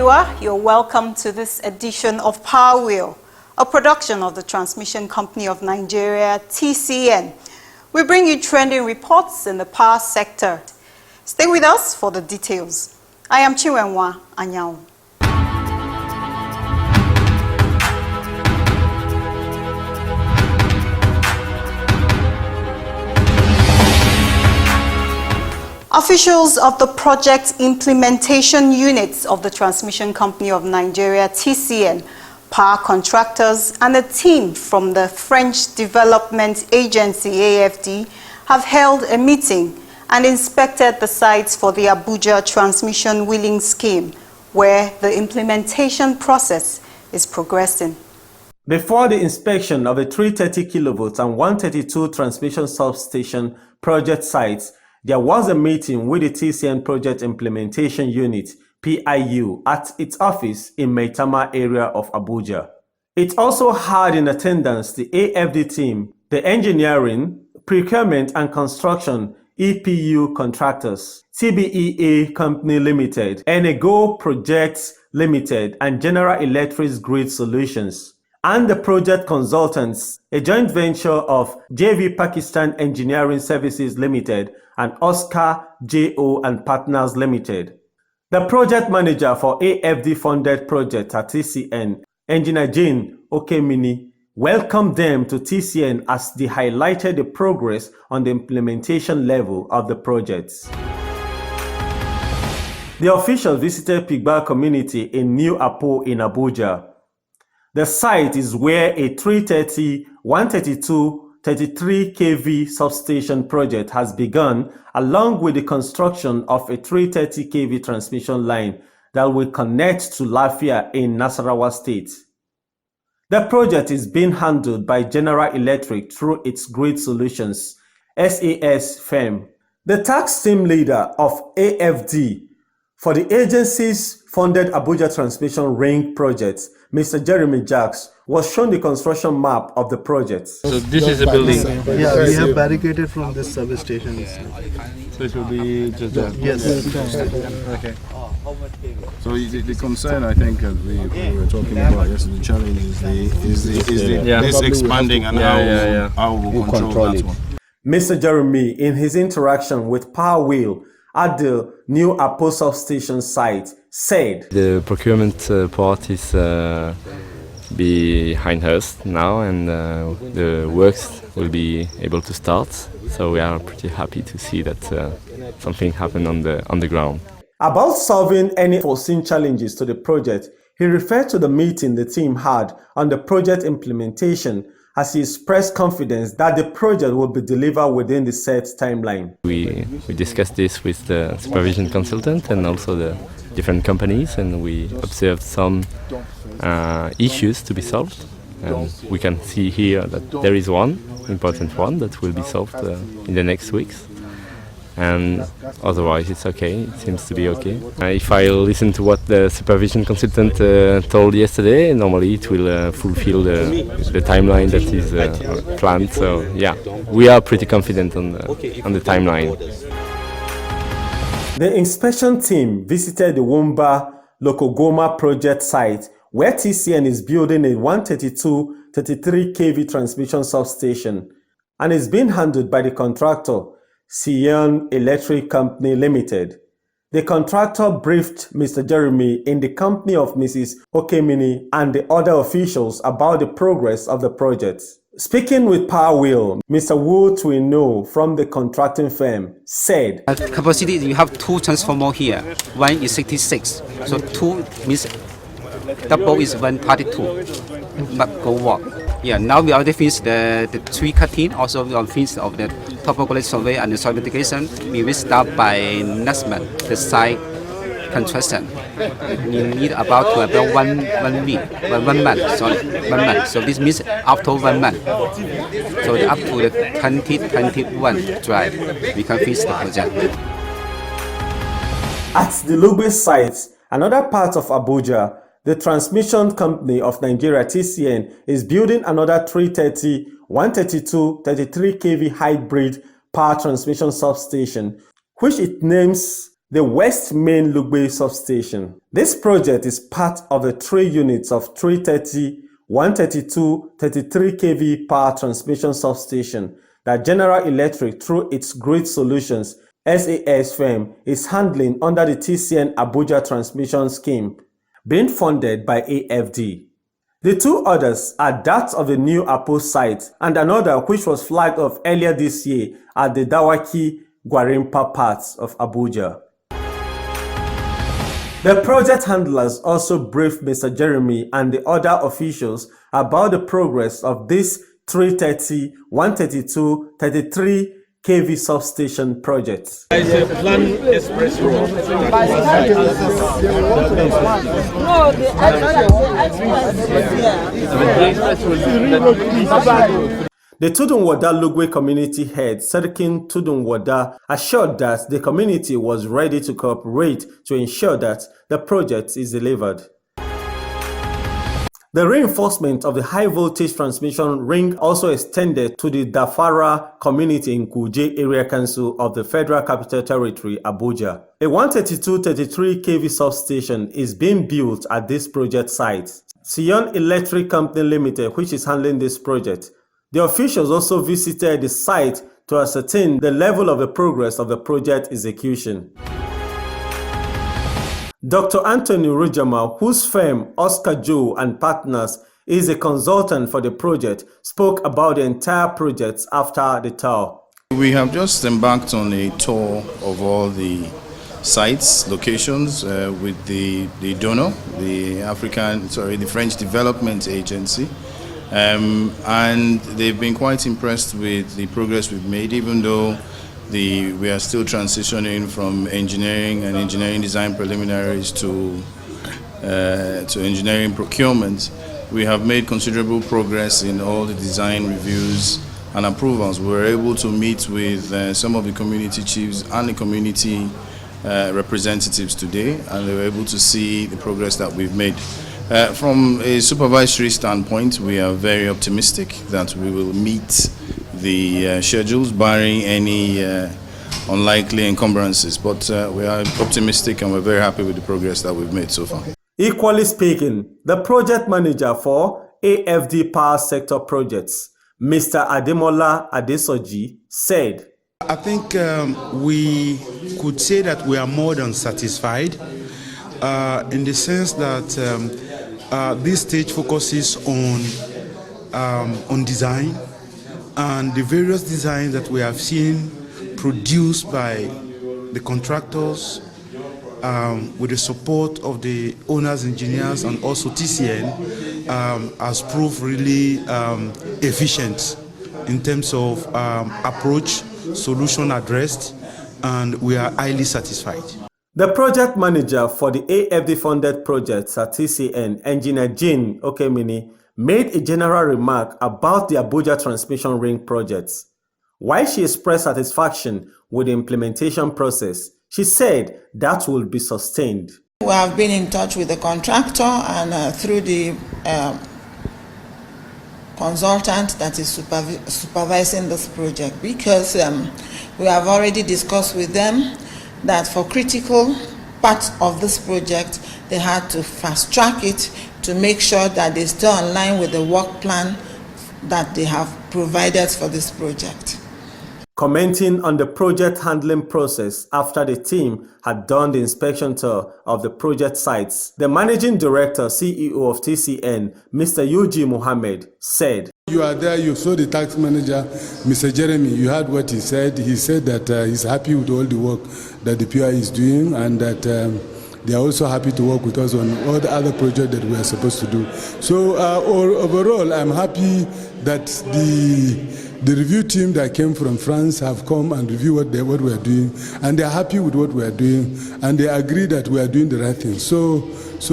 viewer, you're welcome to this edition of Power Wheel, a production of the Transmission Company of Nigeria, TCN. We bring you trending reports in the power sector. Stay with us for the details. I am Chinwenwa Anyao. Officials of the project implementation units of the Transmission Company of Nigeria, TCN, power contractors, and a team from the French Development Agency, AFD, have held a meeting and inspected the sites for the Abuja Transmission Wheeling Scheme, where the implementation process is progressing. Before the inspection of the 330 kV and 132 transmission substation project sites, there was a meeting with the TCN Project Implementation Unit, PIU, at its office in Maitama area of Abuja. It also had in attendance the AFD team, the engineering, procurement and construction EPU contractors, TBEA Company Limited, Enego Projects Limited, and General Electric's Grid Solutions, and the project consultants, a joint venture of JV Pakistan Engineering Services Limited and Oscar JO and Partners Limited. The project manager for AFD-funded project at TCN, Engineer Jane Okemini, welcomed them to TCN as they highlighted the progress on the implementation level of the projects. The officials visited Pigba community in New Apo in Abuja. The site is where a 330, 132, 33 kV substation project has begun, along with the construction of a 330 kV transmission line that will connect to Lafia in Nasarawa State. The project is being handled by General Electric through its Grid Solutions, SAS firm. The task team leader of AFD for the agency's funded Abuja Transmission Ring project, Mr. Jeremy Jacks, was shown the construction map of the project. So this is a building? Yeah, we have barricaded from this service station. So it will be just there? Yes. Okay. So the concern, I think, as we were talking about yesterday, the challenge is this expanding and how we will control that one. Mr. Jeremy, in his interaction with Power Wheel at the new Apo substation site, said the procurement part is behind us now, and the works will be able to start. So we are pretty happy to see that something happened on the ground. About solving any foreseen challenges to the project, he referred to the meeting the team had on the project implementation, as he expressed confidence that the project will be delivered within the set timeline. We discussed this with the supervision consultant and also the different companies, and we observed some issues to be solved. And we can see here that there is one important one that will be solved in the next weeks. And otherwise it's okay, it seems to be okay. If I listen to what the supervision consultant told yesterday, normally it will fulfill the timeline that is planned. So yeah, we are pretty confident on the timeline. The inspection team visited the Wumba Lokogoma project site, where TCN is building a 132-33 kV transmission substation, and is being handled by the contractor, Sion Electric Company Limited. The contractor briefed Mr. Jeremy in the company of Mrs. Okemini and the other officials about the progress of the project. Speaking with Power Wheel, Mr. Wu Twino from the contracting firm said, capacity, you have two transformers here. One is 66, so two means double is 132. Not go work. Yeah, now we already finished the tree cutting, also we are finished of the topographic survey and the soil mitigation. We will start by next month, the site construction. You need about to about one month. So this means after 1 month. So up to the 2021 drive, we can finish the project. At the Lugbe site, another part of Abuja, the Transmission Company of Nigeria, TCN, is building another 330, 132, 33 kV hybrid power transmission substation, which it names the West Main Lugbe substation. This project is part of the 3 units of 330, 132, 33 kV power transmission substation that General Electric, through its Grid Solutions SAS firm, is handling under the TCN Abuja Transmission Scheme, being funded by AFD. The 2 others are that of the new Apo site and another which was flagged off earlier this year at the Dawaki Gwarimpa parts of Abuja. The project handlers also briefed Mr. Jeremy and the other officials about the progress of this 330, 132, 33 kV substation project. It's a planned express road. The Tudunwada Lugwe community head, Serkin Tudunwada, assured that the community was ready to cooperate to ensure that the project is delivered. The reinforcement of the high voltage transmission ring also extended to the Dafara community in Kuje Area Council of the Federal Capital Territory, Abuja. A 132-33 kV substation is being built at this project site. Sion Electric Company Limited, which is handling this project. The officials also visited the site to ascertain the level of the progress of the project execution. Dr. Anthony Rujama, whose firm Oscar Joe and Partners is a consultant for the project, spoke about the entire project after the tour. We have just embarked on a tour of all the sites, locations with the donor, the French Development Agency. And they've been quite impressed with the progress we've made, even though we are still transitioning from engineering and engineering design preliminaries to engineering procurement. We have made considerable progress in all the design reviews and approvals. We were able to meet with some of the community chiefs and the community representatives today, and they were able to see the progress that we've made. From a supervisory standpoint, we are very optimistic that we will meet the schedules, barring any unlikely encumbrances. But we are optimistic and we're very happy with the progress that we've made so far. Equally speaking, the project manager for AFD Power Sector Projects, Mr. Ademola Adesoji, said, I think we could say that we are more than satisfied in the sense that this stage focuses on design, and the various designs that we have seen produced by the contractors with the support of the owners, engineers, and also TCN has proved really efficient in terms of approach, solution addressed, and we are highly satisfied. The project manager for the AFD-funded projects at TCN, Engineer Jane Okemini, made a general remark about the Abuja Transmission Ring projects. While she expressed satisfaction with the implementation process, she said that will be sustained. We have been in touch with the contractor and through the consultant that is supervising this project, because we have already discussed with them that for critical parts of this project, they had to fast track it to make sure that they stay in line with the work plan that they have provided for this project. Commenting on the project handling process after the team had done the inspection tour of the project sites, the Managing Director, CEO of TCN, Mr. Yuji Mohammed, said, You are there, you saw the tax manager, Mr. Jeremy, you heard what he said. He said that he's happy with all the work that the PI is doing, and that they are also happy to work with us on all the other projects that we are supposed to do. So overall, I'm happy that the review team that came from France have come and reviewed what we are doing, and they are happy with what we are doing, and they agree that we are doing the right thing. So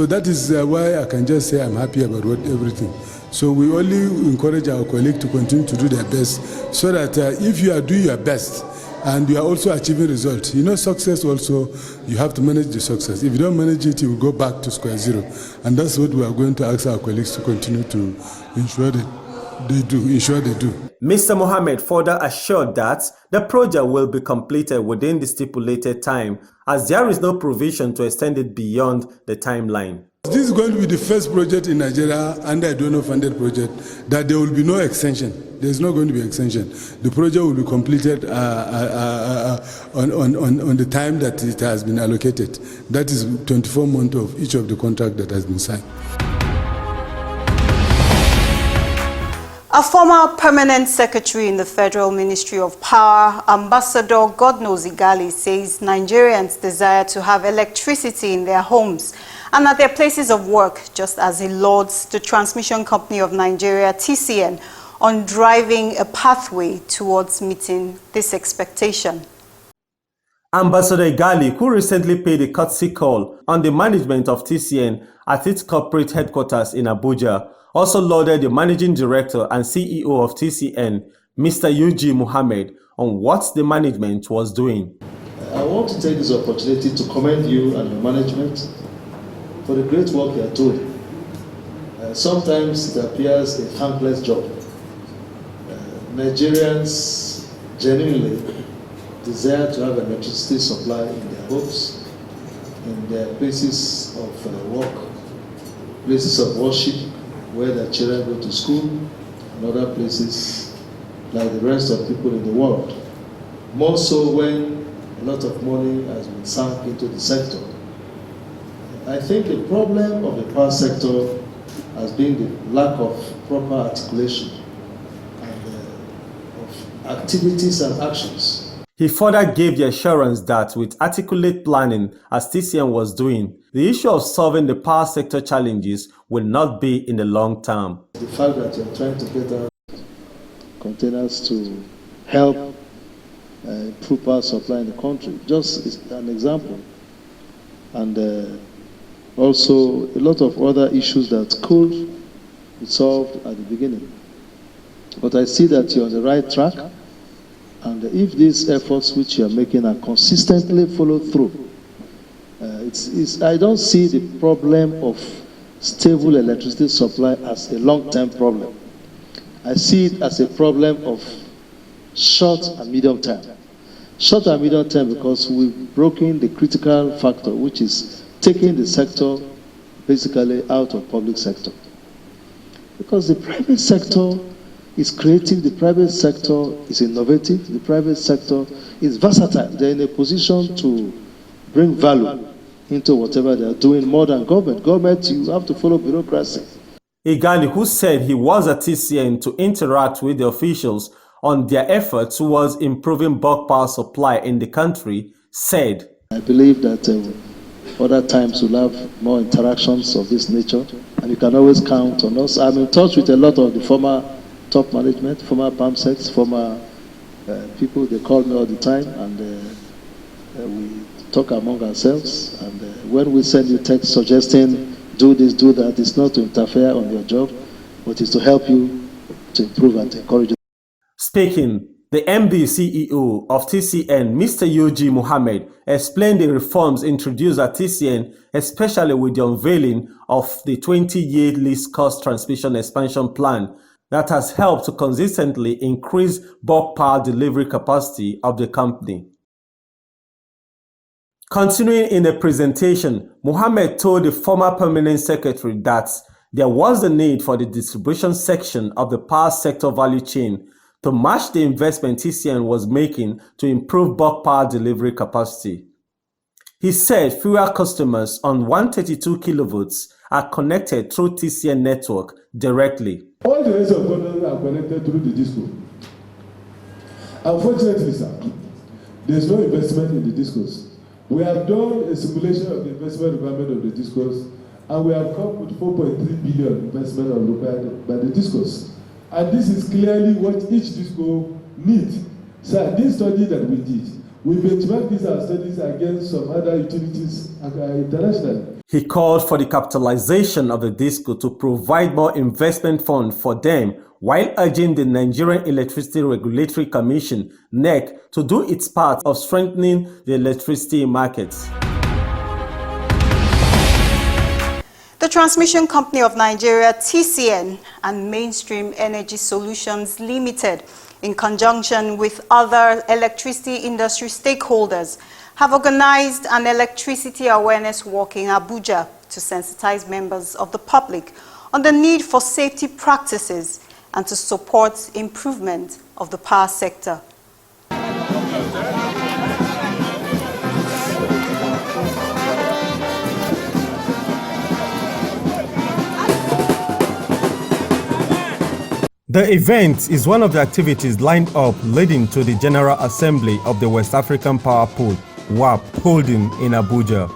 that is why I can just say I'm happy about everything. So we only encourage our colleagues to continue to do their best, so that if you are doing your best and you are also achieving results, success also, you have to manage the success. If you don't manage it, you will go back to square zero. And that's what we are going to ask our colleagues to continue to ensure that they do, ensure they do. Mr. Mohammed further assured that the project will be completed within the stipulated time, as there is no provision to extend it beyond the timeline. This is going to be the first project in Nigeria under a donor-funded project that there will be no extension. There is not going to be extension. The project will be completed on the time that it has been allocated. That is 24 months of each of the contract that has been signed. A former permanent secretary in the Federal Ministry of Power, Ambassador Godnose Igali, says Nigerians desire to have electricity in their homes and at their places of work, just as he lauds the Transmission Company of Nigeria, TCN, on driving a pathway towards meeting this expectation. Ambassador Igali, who recently paid a courtesy call on the management of TCN at its corporate headquarters in Abuja, also lauded the managing director and CEO of TCN, Mr. UG Mohammed, on what the management was doing. I want to take this opportunity to commend you and your management for the great work you are doing. Sometimes it appears a thankless job. Nigerians genuinely desire to have electricity supply in their homes, in their places of work, places of worship, where their children go to school, and other places like the rest of people in the world. More so when a lot of money has been sunk into the sector. I think the problem of the power sector has been the lack of proper articulation and of activities and actions. He further gave the assurance that with articulate planning, as TCN was doing, the issue of solving the power sector challenges will not be in the long term. The fact that you're trying to get out containers to help improve power supply in the country, just is an example. And also a lot of other issues that could be solved at the beginning. But I see that you're on the right track. And if these efforts which you are making are consistently followed through, I don't see the problem of stable electricity supply as a long-term problem. I see it as a problem of short and medium term. Short and medium term because we've broken the critical factor, which is taking the sector basically out of public sector. Because the private sector is creative, the private sector is innovative, the private sector is versatile. They're in a position to bring value into whatever they're doing more than government. Government, you have to follow bureaucracy. Igali, who said he was at TCN to interact with the officials on their efforts towards improving bulk power supply in the country, said, I believe that other times we'll have more interactions of this nature, and you can always count on us. I'm in touch with a lot of the former top management, former PAMSECs, former people. They call me all the time, and we talk among ourselves. And when we send you text suggesting do this, do that, it's not to interfere on your job, but it's to help you to improve and to encourage you. Speaking, the MD CEO of TCN, Mr. UG Mohammed, explained the reforms introduced at TCN, especially with the unveiling of the 20-year least cost transmission expansion plan that has helped to consistently increase bulk power delivery capacity of the company. Continuing in the presentation, Mohammed told the former permanent secretary that there was a need for the distribution section of the power sector value chain to match the investment TCN was making to improve bulk power delivery capacity. He said fewer customers on 132 kilovolts are connected through TCN network directly. All the rest of customers are connected through the disco. Unfortunately, sir, there's no investment in the discos. We have done a simulation of the investment requirement of the discos, and we have come with 4.3 billion investment required by the discos. And this is clearly what each disco needs. So this study that we did, we benchmarked these studies against some other utilities internationally. He called for the capitalization of the disco to provide more investment funds for them, while urging the Nigerian Electricity Regulatory Commission, NEC, to do its part of strengthening the electricity markets. The The Transmission Company of Nigeria, TCN, and Mainstream Energy Solutions Limited, in conjunction with other electricity industry stakeholders, have organized an electricity awareness walk in Abuja to sensitize members of the public on the need for safety practices and to support improvement of the power sector. The event is one of the activities lined up leading to the General Assembly of the West African Power Pool, WAP, holding in Abuja.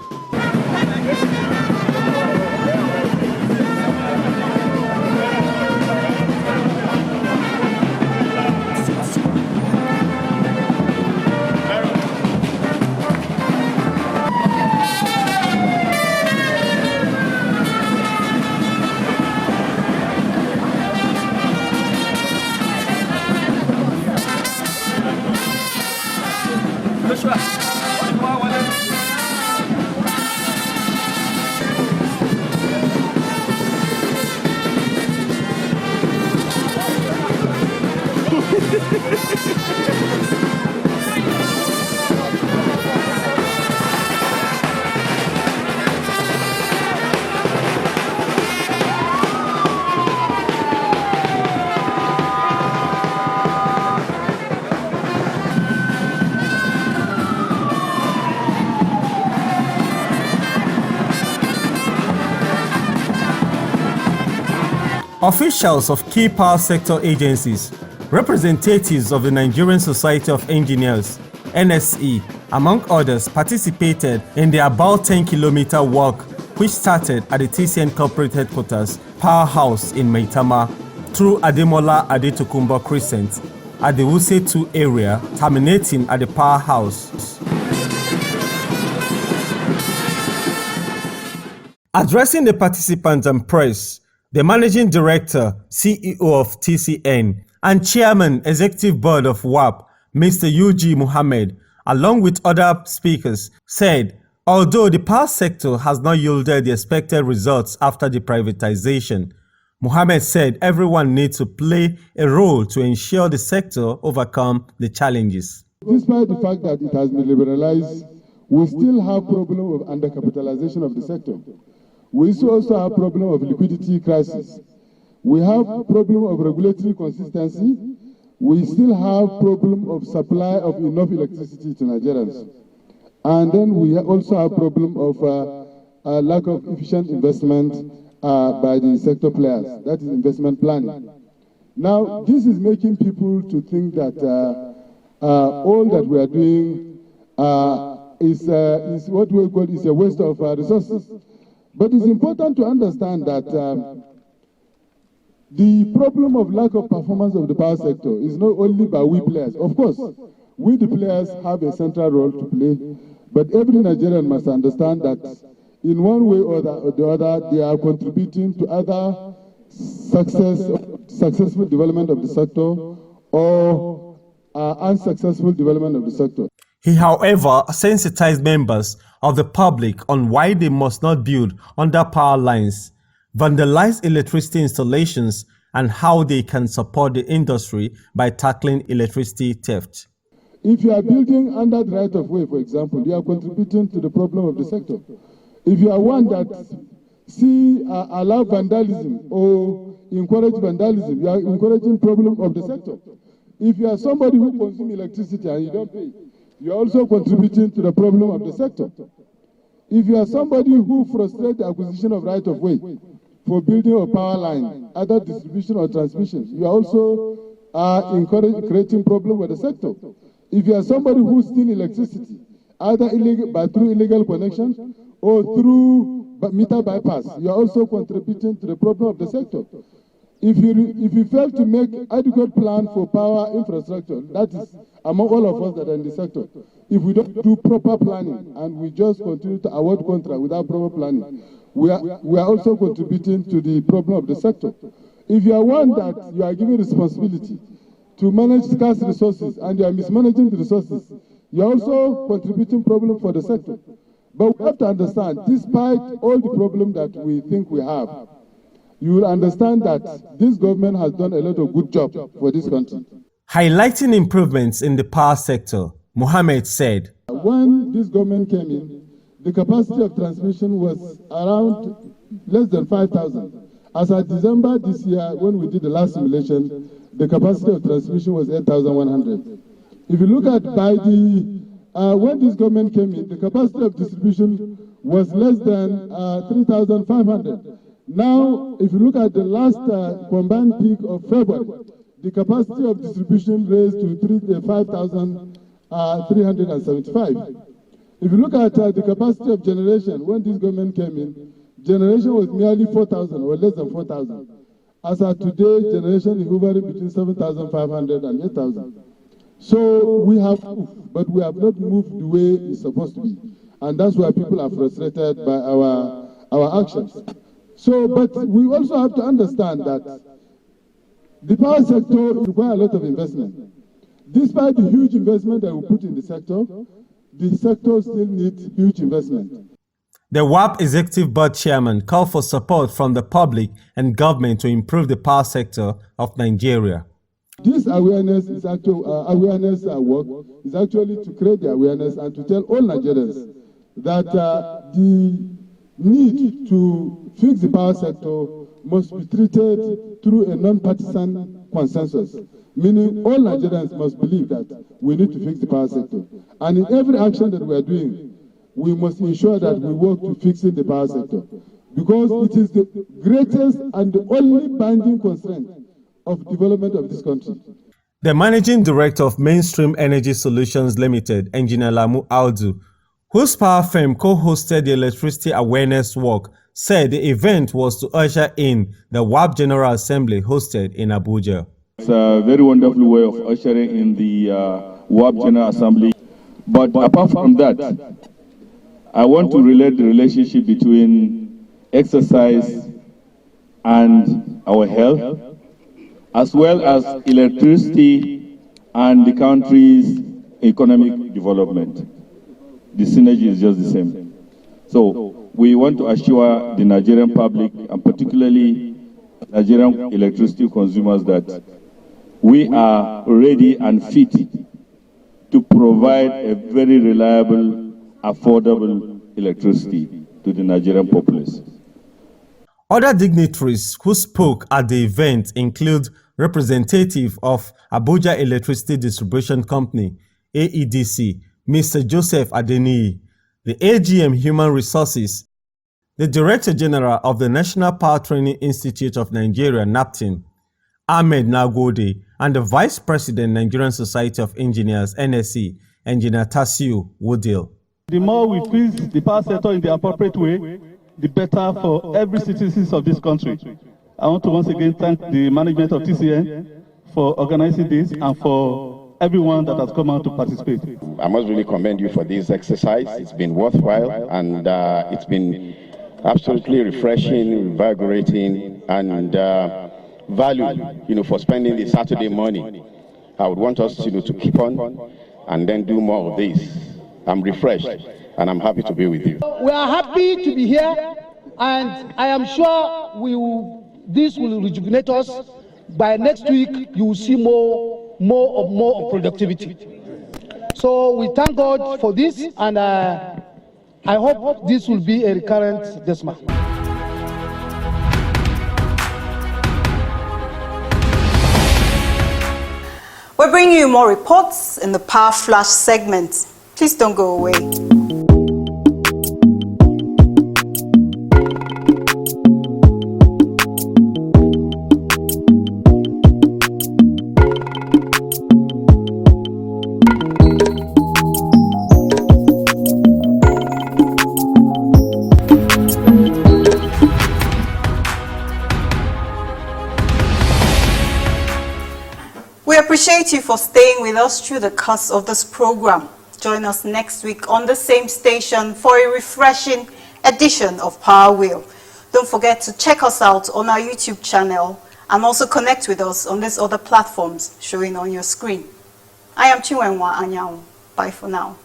Officials of key power sector agencies, representatives of the Nigerian Society of Engineers, NSE, among others, participated in the about 10-kilometer walk which started at the TCN corporate headquarters, Powerhouse in Maitama, through Ademola Adetokunbo Crescent at the Wuse 2 area, terminating at the Powerhouse. Addressing the participants and press, the Managing Director, CEO of TCN, and Chairman, Executive Board of WAP, Mr. UG Mohammed, along with other speakers, said, although the power sector has not yielded the expected results after the privatization, Mohammed said everyone needs to play a role to ensure the sector overcome the challenges. Despite the fact that it has been liberalized, we still have problem of undercapitalization of the sector. We also have problem of liquidity crisis. We have problem of regulatory consistency. We still have problem of supply of enough electricity to Nigerians. And then we also have problem of a lack of efficient investment by the sector players. That is investment planning. Now, this is making people to think that all that we are doing is what we call is a waste of resources. But it's important to understand that the problem of lack of performance of the power sector is not only by we players. Of course, we the players have a central role to play, but every Nigerian must understand that in one way or the other, they are contributing to other successful development of the sector or unsuccessful development of the sector. He, however, sensitized members of the public on why they must not build under power lines, vandalize electricity installations, and how they can support the industry by tackling electricity theft. If you are building under the right of way, for example, you are contributing to the problem of the sector. If you are one that allow vandalism or encourage vandalism, you are encouraging problem of the sector. If you are somebody who consumes electricity and you don't pay, you are also contributing to the problem of the sector. If you are somebody who frustrates the acquisition of right of way for building a power line, either distribution or transmission, you are also creating problem with the sector. If you are somebody who steals electricity, either through illegal connection or through meter bypass, you are also contributing to the problem of the sector. If you fail to make adequate plan for power infrastructure, that is among all of us that are in the sector, if we don't do proper planning and we just continue to award contract without proper planning, we are also contributing to the problem of the sector. If you are one that you are given responsibility to manage scarce resources and you are mismanaging the resources, you are also contributing problem for the sector. But we have to understand, despite all the problems that we think we have, you will understand that this government has done a lot of good job for this country. Highlighting improvements in the power sector, Mohammed said, when this government came in, the capacity of transmission was around less than 5,000. As of December this year, when we did the last simulation, the capacity of transmission was 8,100. If you look at when this government came in, the capacity of distribution was less than 3,500. Now, if you look at the last combined peak of February, the capacity of distribution raised to 5,375. If you look at the capacity of generation, when this government came in, generation was merely 4,000 or less than 4,000. As of today, generation is hovering between 7,500 and 8,000. So we have moved, but we have not moved the way it's supposed to be. And that's why people are frustrated by our actions. So, but we also have to understand that the power sector requires a lot of investment. Despite the huge investment that we put in the sector still needs huge investment. The WAP Executive Board Chairman called for support from the public and government to improve the power sector of Nigeria. This awareness is actually work is actually to create the awareness and to tell all Nigerians that the need to fix the power sector must be treated through a non-partisan consensus, meaning all Nigerians must believe that we need to fix the power sector. And in every action that we are doing, we must ensure that we work to fixing the power sector, because it is the greatest and the only binding constraint of development of this country. The Managing Director of Mainstream Energy Solutions Limited, Engineer Lamu Audu, whose power firm co-hosted the electricity awareness walk, said the event was to usher in the WAP General Assembly hosted in Abuja. It's a very wonderful way of ushering in the WAP General Assembly. But apart from that, I want to relate the relationship between exercise and our health, as well as electricity and the country's economic development. The synergy is just the same. So we want to assure the Nigerian public, and particularly Nigerian electricity consumers, that we are ready and fit to provide a very reliable, affordable electricity to the Nigerian populace. Other dignitaries who spoke at the event include representative of Abuja Electricity Distribution Company, AEDC, Mr. Joseph Adeniyi, the AGM Human Resources, the Director General of the National Power Training Institute of Nigeria, NAPTIN, Ahmed Nagode, and the Vice President, Nigerian Society of Engineers, NSE, Engineer Tasiu Woodil. The more we fix the power sector in the appropriate way, the better for every citizen of this country. I want to once again thank the management of TCN for organizing this and for everyone that has come out to participate. I must really commend you for this exercise. It's been worthwhile, and it's been absolutely refreshing, invigorating, and value, for spending the Saturday morning. I would want us, to keep on and then do more of this. I'm refreshed, and I'm happy to be with you. We are happy to be here, and I am sure this will rejuvenate us. By next week, you will see more productivity. So we thank God for this, and I hope this will be a recurrent this month. We're bringing you more reports in the Power Flash segment. Please don't go away. We appreciate you for staying with us through the course of this program. Join us next week on the same station for a refreshing edition of Power Wheel. Don't forget to check us out on our YouTube channel and also connect with us on these other platforms showing on your screen. I am Chinwenwa Anyanwu. Bye for now.